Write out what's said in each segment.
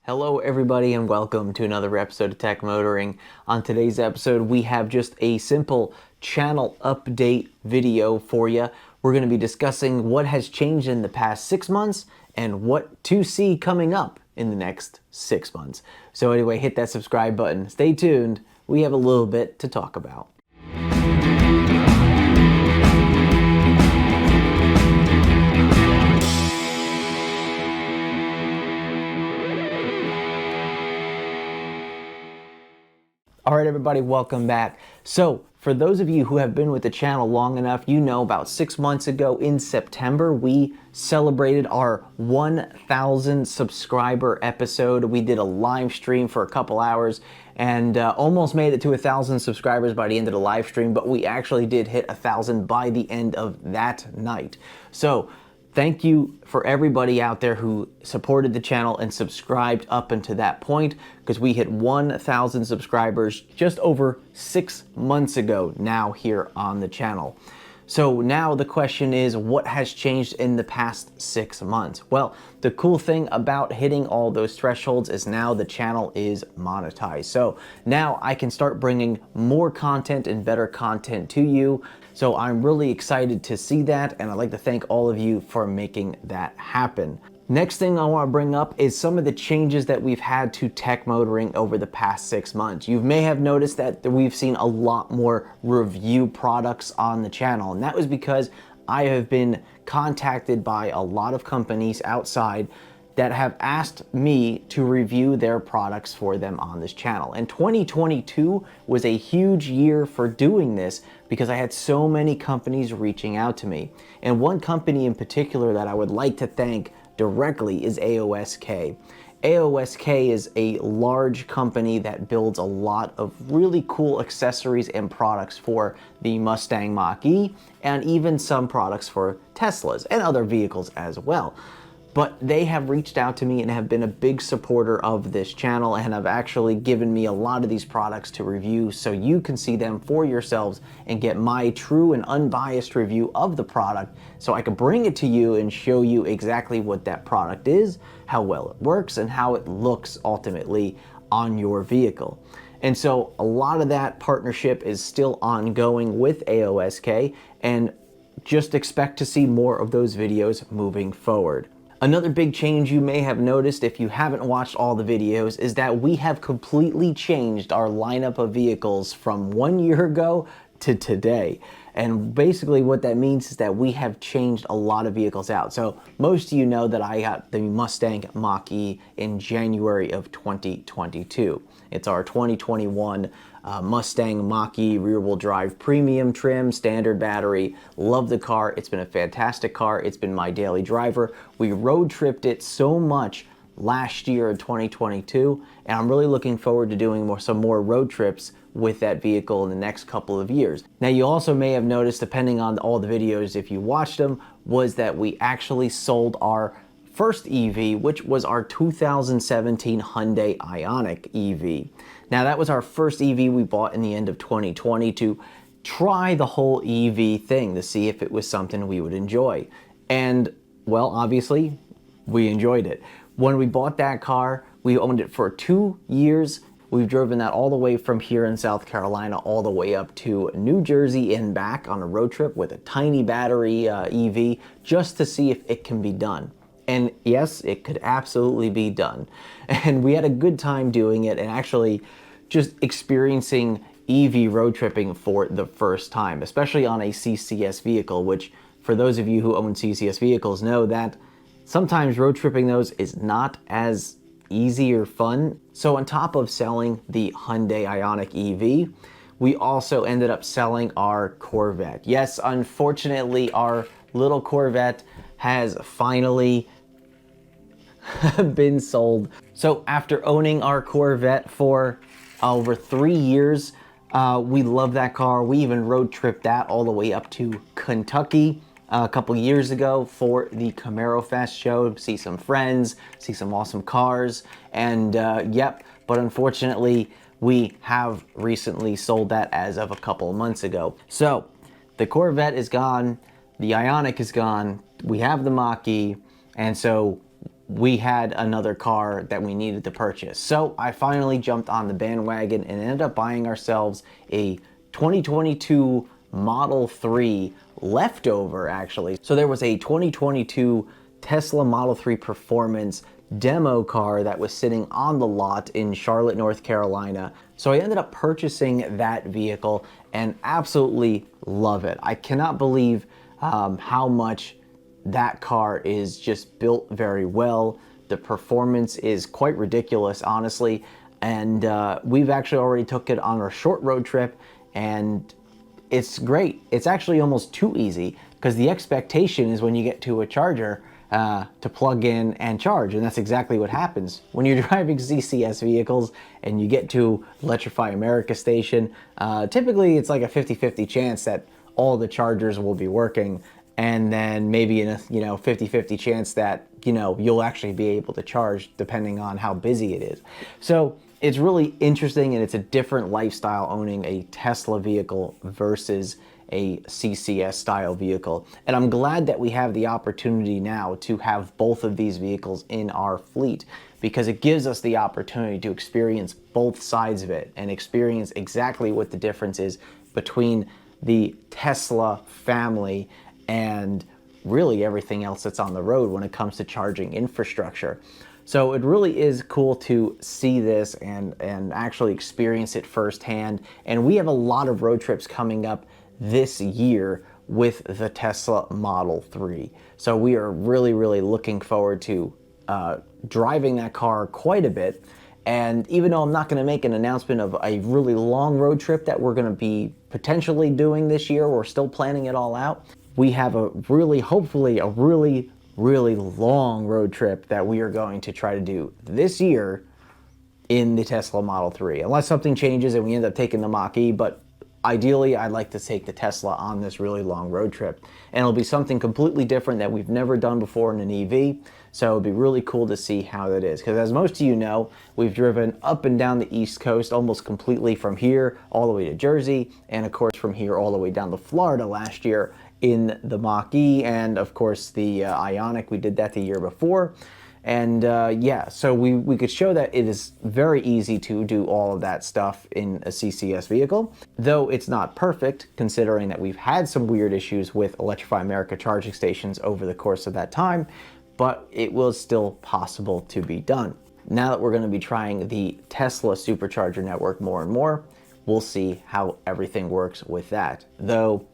Hello everybody and welcome to another episode of Tech Motoring. On today's episode we have just a simple channel update video for you. We're going to be discussing what has changed in the past 6 months and what to see coming up in the next 6 months. So anyway, hit that subscribe button. Stay tuned. We have a little bit to talk about. All right, everybody, welcome back. So for those of you who have been with the channel long enough, you know about 6 months ago in September, we celebrated our 1,000 subscriber episode. We did a live stream for a couple hours and almost made it to 1,000 subscribers by the end of the live stream, but we actually did hit 1,000 by the end of that night. So thank you for everybody out there who supported the channel and subscribed up until that point, because we hit 1,000 subscribers just over 6 months ago now here on the channel. So now the question is, what has changed in the past 6 months? Well, the cool thing about hitting all those thresholds is now the channel is monetized. So now I can start bringing more content and better content to you. So I'm really excited to see that, and I'd like to thank all of you for making that happen. Next thing I want to bring up is some of the changes that we've had to tech motoring over the past 6 months. You may have noticed that we've seen a lot more review products on the channel, and that was because I have been contacted by a lot of companies outside that have asked me to review their products for them on this channel. And 2022 was a huge year for doing this because I had so many companies reaching out to me. And one company in particular that I would like to thank directly is AOSK. AOSK is a large company that builds a lot of really cool accessories and products for the Mustang Mach-E and even some products for Teslas and other vehicles as well. But they have reached out to me and have been a big supporter of this channel and have actually given me a lot of these products to review so you can see them for yourselves and get my true and unbiased review of the product, so I can bring it to you and show you exactly what that product is, how well it works, and how it looks ultimately on your vehicle. And so a lot of that partnership is still ongoing with AOSK, and just expect to see more of those videos moving forward. Another big change you may have noticed if you haven't watched all the videos is that we have completely changed our lineup of vehicles from 1 year ago to today. And basically what that means is that we have changed a lot of vehicles out. So most of you know that I got the Mustang Mach-E in January of 2022. It's our 2021 Mustang Mach-E rear-wheel drive premium trim, standard battery. Love the car. It's been a fantastic car. It's been my daily driver. We road tripped it so much last year in 2022, and I'm really looking forward to doing some more road trips with that vehicle in the next couple of years. Now, you also may have noticed, depending on all the videos, if you watched them, was that we actually sold our first EV, which was our 2017 Hyundai Ioniq EV. Now, that was our first EV we bought in the end of 2020 to try the whole EV thing to see if it was something we would enjoy. And, well, obviously, we enjoyed it. When we bought that car, we owned it for 2 years. We've driven that all the way from here in South Carolina all the way up to New Jersey and back on a road trip with a tiny battery EV just to see if it can be done. And yes, it could absolutely be done. And we had a good time doing it and actually just experiencing EV road tripping for the first time, especially on a CCS vehicle, which for those of you who own CCS vehicles know that sometimes road tripping those is not as easy or fun. So on top of selling the Hyundai Ioniq EV, we also ended up selling our Corvette. Yes, unfortunately, our little Corvette has finally been sold. So after owning our Corvette for over 3 years, we love that car. We even road tripped that all the way up to Kentucky a couple years ago for the Camaro Fest show, see some friends, see some awesome cars, and yep, but unfortunately we have recently sold that as of a couple of months ago. So the Corvette is gone, the Ioniq is gone, we have the Mach-E, and so we had another car that we needed to purchase. So I finally jumped on the bandwagon and ended up buying ourselves a 2022 Model 3 leftover, actually. So there was a 2022 Tesla Model 3 Performance demo car that was sitting on the lot in Charlotte, North Carolina. So I ended up purchasing that vehicle and absolutely love it. I cannot believe how much that car is just built very well. The performance is quite ridiculous, honestly. And we've actually already took it on our short road trip, and it's great. It's actually almost too easy, because the expectation is when you get to a charger to plug in and charge, and that's exactly what happens. When you're driving CCS vehicles and you get to Electrify America station, typically it's like a 50-50 chance that all the chargers will be working, and then maybe in a 50-50 chance that you'll actually be able to charge depending on how busy it is. So it's really interesting, and it's a different lifestyle owning a Tesla vehicle versus a CCS style vehicle. And I'm glad that we have the opportunity now to have both of these vehicles in our fleet, because it gives us the opportunity to experience both sides of it and experience exactly what the difference is between the Tesla family and really everything else that's on the road when it comes to charging infrastructure. So it really is cool to see this and actually experience it firsthand. And we have a lot of road trips coming up this year with the Tesla Model 3. So we are really, really looking forward to driving that car quite a bit. And even though I'm not going to make an announcement of a really long road trip that we're going to be potentially doing this year, we're still planning it all out. We have a really, hopefully a really long road trip that we are going to try to do this year in the Tesla Model 3, unless something changes and we end up taking the Mach-E. But ideally, I'd like to take the Tesla on this really long road trip, and it'll be something completely different that we've never done before in an EV. So it'd be really cool to see how that is, because as most of you know, we've driven up and down the East Coast almost completely from here all the way to Jersey, and of course from here all the way down to Florida last year in the Mach-E, and of course the Ioniq. We did that the year before. And yeah, so we could show that it is very easy to do all of that stuff in a CCS vehicle, though it's not perfect, considering that we've had some weird issues with Electrify America charging stations over the course of that time, but it was still possible to be done. Now that we're going to be trying the Tesla supercharger network more and more, we'll see how everything works with that. Though,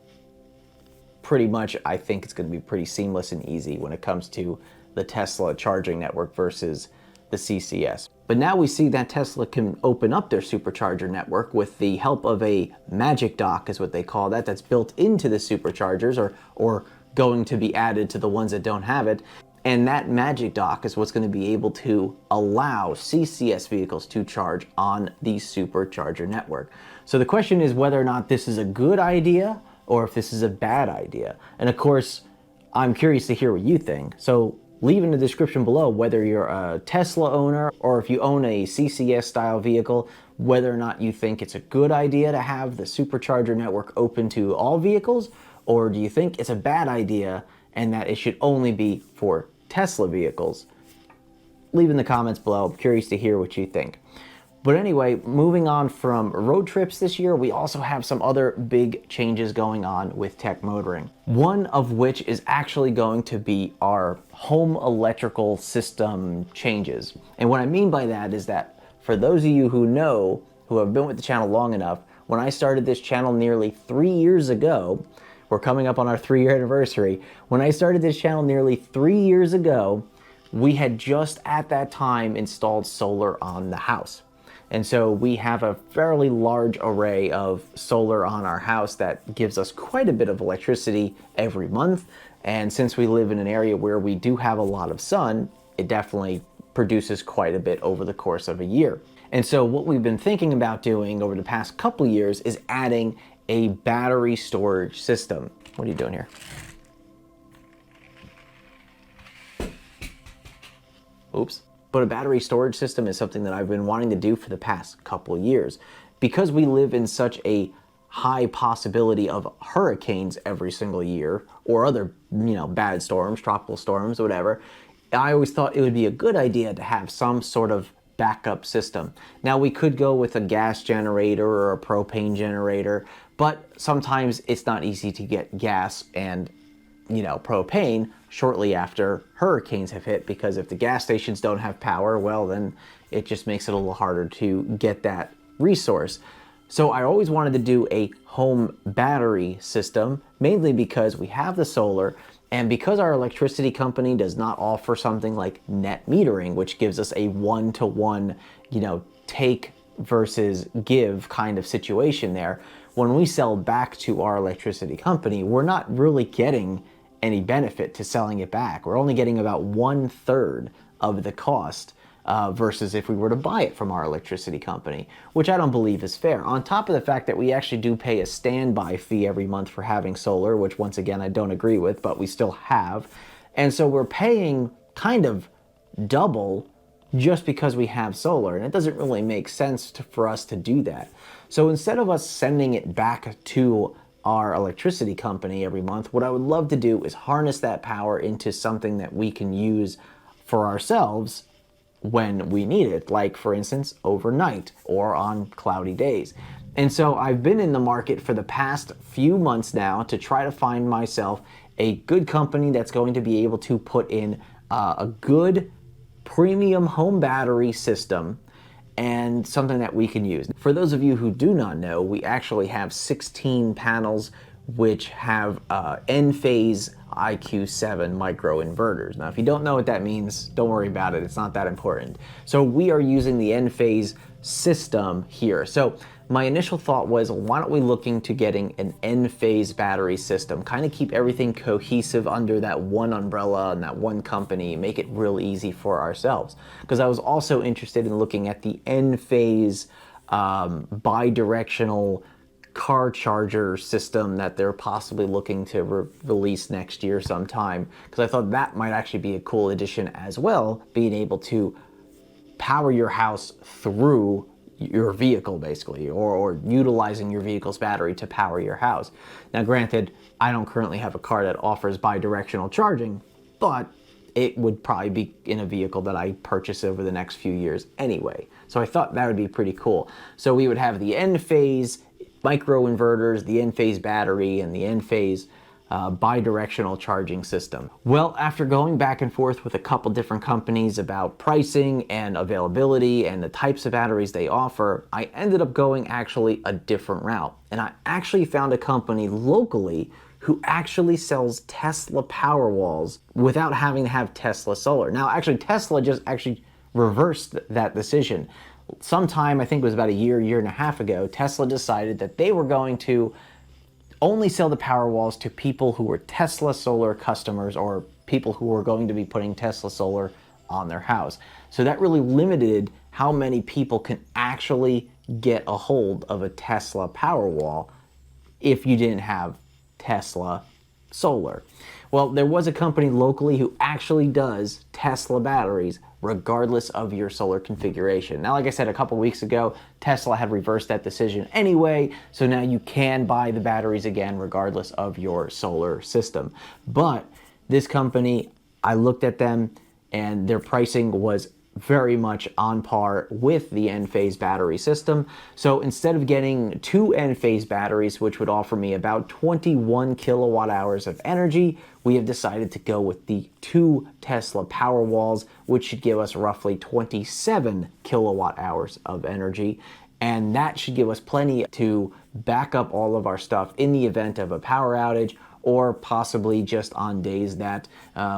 pretty much I think it's going to be pretty seamless and easy when it comes to the Tesla charging network versus the CCS. But now we see that Tesla can open up their supercharger network with the help of a magic dock, is what they call that, that's built into the superchargers, or going to be added to the ones that don't have it. And that magic dock is what's going to be able to allow CCS vehicles to charge on the supercharger network. So the question is whether or not this is a good idea or if this is a bad idea. And of course, I'm curious to hear what you think. So leave in the description below whether you're a Tesla owner or if you own a CCS style vehicle, whether or not you think it's a good idea to have the supercharger network open to all vehicles, or do you think it's a bad idea and that it should only be for Tesla vehicles? Leave in the comments below. I'm curious to hear what you think. But anyway, moving on from road trips this year, we also have some other big changes going on with tech motoring. One of which is actually going to be our home electrical system changes. And what I mean by that is that for those of you who know, who have been with the channel long enough, when I started this channel nearly 3 years ago, we're coming up on our 3-year anniversary. When I started this channel nearly 3 years ago, we had just at that time installed solar on the house. And so we have a fairly large array of solar on our house that gives us quite a bit of electricity every month. And since we live in an area where we do have a lot of sun, it definitely produces quite a bit over the course of a year. And so what we've been thinking about doing over the past couple of years is adding a battery storage system. What are you doing here? Oops. But a battery storage system is something that I've been wanting to do for the past couple of years. Because we live in such a high possibility of hurricanes every single year, or other, bad storms, tropical storms, whatever, I always thought it would be a good idea to have some sort of backup system. Now we could go with a gas generator or a propane generator, but sometimes it's not easy to get gas and propane shortly after hurricanes have hit, because if the gas stations don't have power, well, then it just makes it a little harder to get that resource. So I always wanted to do a home battery system, mainly because we have the solar, and because our electricity company does not offer something like net metering, which gives us a one-to-one, take versus give kind of situation there. When we sell back to our electricity company, we're not really getting any benefit to selling it back. We're only getting about 1/3 of the cost versus if we were to buy it from our electricity company, which I don't believe is fair. On top of the fact that we actually do pay a standby fee every month for having solar, which once again I don't agree with, but we still have. And so we're paying kind of double just because we have solar, and it doesn't really make sense for us to do that. So instead of us sending it back to our electricity company every month, what I would love to do is harness that power into something that we can use for ourselves when we need it, like for instance overnight or on cloudy days. And so I've been in the market for the past few months now to try to find myself a good company that's going to be able to put in a good premium home battery system and something that we can use. For those of you who do not know, we actually have 16 panels which have N-phase IQ7 microinverters. Now, if you don't know what that means, don't worry about it. It's not that important. So we are using the N-phase system here. So my initial thought was, why don't we looking to getting an N-phase battery system, kind of keep everything cohesive under that one umbrella and that one company, make it real easy for ourselves. Because I was also interested in looking at the N-phase bi-directional car charger system that they're possibly looking to release next year sometime, because I thought that might actually be a cool addition as well, being able to power your house through your vehicle basically, or utilizing your vehicle's battery to power your house. Now granted, I don't currently have a car that offers bi-directional charging, but it would probably be in a vehicle that I purchase over the next few years anyway. So I thought that would be pretty cool. So we would have the N-phase microinverters, the N-phase battery, and the N-phase bi-directional charging system. Well, after going back and forth with a couple different companies about pricing and availability and the types of batteries they offer, I ended up going actually a different route. And I actually found a company locally who actually sells Tesla Powerwalls without having to have Tesla solar. Now, actually, Tesla just actually reversed that decision. Sometime, I think it was about a year and a half ago, Tesla decided that they were going to only sell the Powerwalls to people who were Tesla solar customers, or people who were going to be putting Tesla solar on their house. So that really limited how many people can actually get a hold of a Tesla Powerwall if you didn't have Tesla solar. Well, there was a company locally who actually does Tesla batteries regardless of your solar configuration. Now, like I said a couple weeks ago, Tesla had reversed that decision anyway, so now you can buy the batteries again regardless of your solar system. But this company, I looked at them and their pricing was very much on par with the N-phase battery system. So instead of getting 2 N-phase batteries, which would offer me about 21 kilowatt hours of energy, we have decided to go with the 2 Tesla Powerwalls, which should give us roughly 27 kilowatt hours of energy. And that should give us plenty to back up all of our stuff in the event of a power outage, or possibly just on days that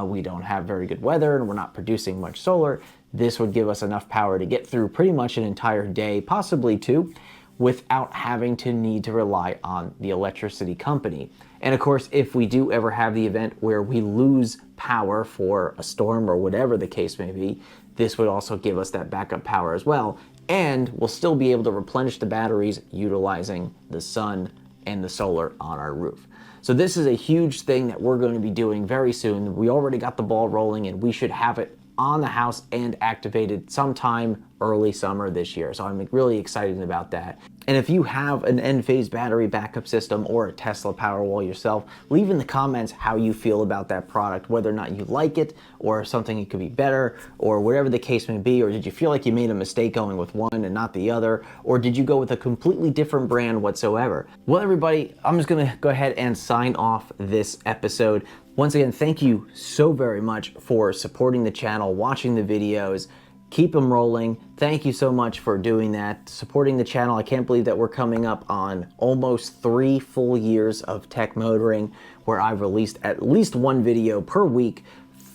we don't have very good weather and we're not producing much solar. This would give us enough power to get through pretty much an entire day, possibly 2, without having to need to rely on the electricity company. And of course, if we do ever have the event where we lose power for a storm or whatever the case may be, this would also give us that backup power as well. And we'll still be able to replenish the batteries utilizing the sun and the solar on our roof. So this is a huge thing that we're going to be doing very soon. We already got the ball rolling and we should have it on the house and activated sometime early summer this year. So I'm really excited about that. And if you have an Enphase battery backup system or a Tesla Powerwall yourself, leave in the comments how you feel about that product, whether or not you like it or something it could be better or whatever the case may be, or did you feel like you made a mistake going with one and not the other, or did you go with a completely different brand whatsoever? Well, everybody, I'm just gonna go ahead and sign off this episode. Once again, thank you so very much for supporting the channel, watching the videos. Keep them rolling. Thank you so much for doing that, supporting the channel. I can't believe that we're coming up on almost 3 full years of tech motoring, where I've released at least one video per week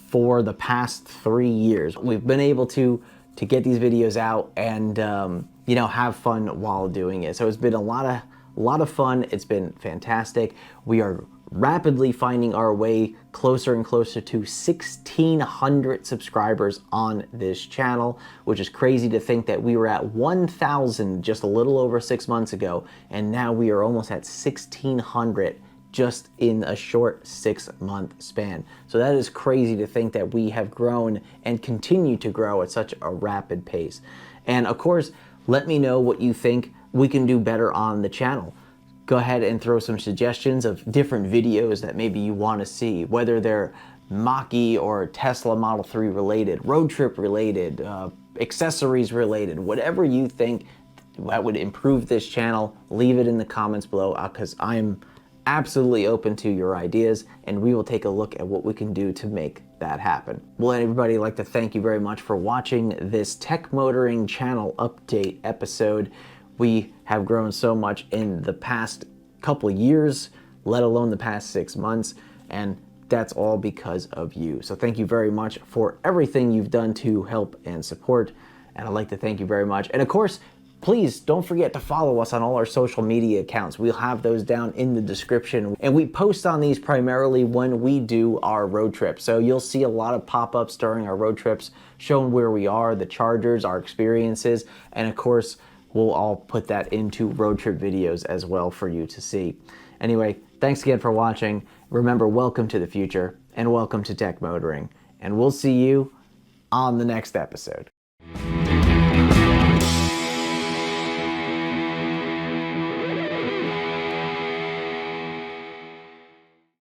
for the past 3 years. We've been able to get these videos out and you know, have fun while doing it. So it's been a lot of fun. It's been fantastic. We are rapidly finding our way closer and closer to 1,600 subscribers on this channel, which is crazy to think that we were at 1,000 just a little over 6 months ago, and now we are almost at 1,600 just in a short 6-month span. So that is crazy to think that we have grown and continue to grow at such a rapid pace. And of course, let me know what you think we can do better on the channel. Go ahead and throw some suggestions of different videos that maybe you want to see, whether they're Mach-E or Tesla Model 3 related, road trip related, accessories related, whatever you think that would improve this channel, leave it in the comments below, because I'm absolutely open to your ideas, and we will take a look at what we can do to make that happen. Well, everybody, I'd like to thank you very much for watching this Tech Motoring channel update episode. We have grown so much in the past couple years, let alone the past 6 months, and that's all because of you. So thank you very much for everything you've done to help and support, and I'd like to thank you very much. And of course, please don't forget to follow us on all our social media accounts. We'll have those down in the description, and we post on these primarily when we do our road trips. So you'll see a lot of pop-ups during our road trips showing where we are, the chargers, our experiences, and of course, we'll all put that into road trip videos as well for you to see. Anyway, thanks again for watching. Remember, welcome to the future and welcome to Tech Motoring. And we'll see you on the next episode.